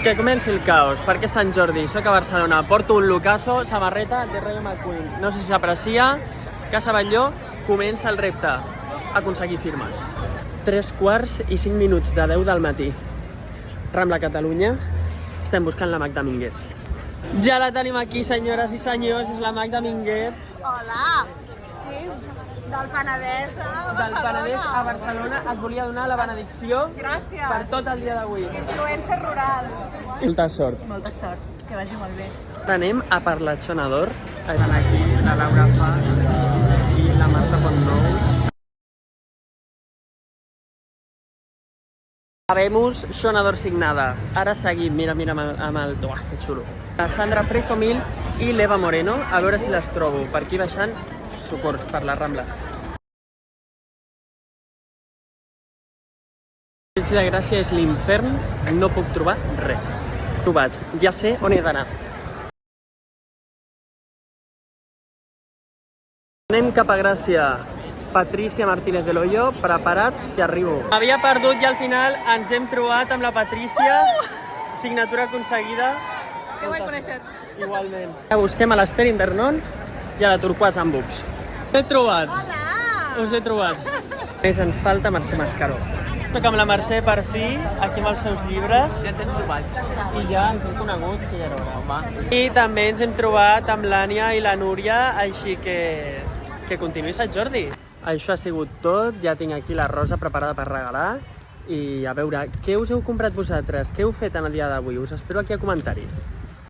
Que comenci el caos, perquè és Sant Jordi, soc a Barcelona, porto un locasso, samarreta de Rayo McQueen. No sé si s'aprecia, Casa Batlló, comença el repte, aconseguir firmes. 3:05 de 10 del matí. Rambla Catalunya, estem buscant la Magda Minguet. Ja la tenim aquí, senyores i senyors, és la Magda Minguet. Hola! Sí, del Penedès a Barcelona. Del Penedès a Barcelona, et volia donar la benedicció. Gràcies. Per tot el dia d'avui. Influencers rurals. Molta sort. Molta sort, que vagi molt bé. Anem a Parlachonador. Estan aquí la Laura Fa i la Marta Pontnou. Habemos Xonador signada. Ara seguim, mira amb el... Uah, que xulo. La Sandra Frejomil i l'Eva Moreno, a veure si les trobo. Per aquí baixant socors per la Rambla. La Gràcia és l'infern, no puc trobar res. Trobat, ja sé on he d'anar. Anem cap a Gràcia. Patrícia Martínez de Loyo, prepara't que arribo. Havia perdut i al final ens hem trobat amb la Patrícia. Signatura aconseguida. Que guai conèixer. Igualment. Busquem a l'Ester Invernon i a la Turquoise Ambux. Us he trobat. Hola! Us he trobat. Més ens falta Mercè Mascaró. Toc amb la Mercè per fi, aquí amb els seus llibres. Ja ens hem trobat. I ja ens hem conegut, que ja era hora, home. I també ens hem trobat amb l'Ània i la Núria, així que continuï Sant Jordi. Això ha sigut tot, ja tinc aquí la rosa preparada per regalar. I a veure, què us heu comprat vosaltres? Què heu fet en el dia d'avui? Us espero aquí a comentaris.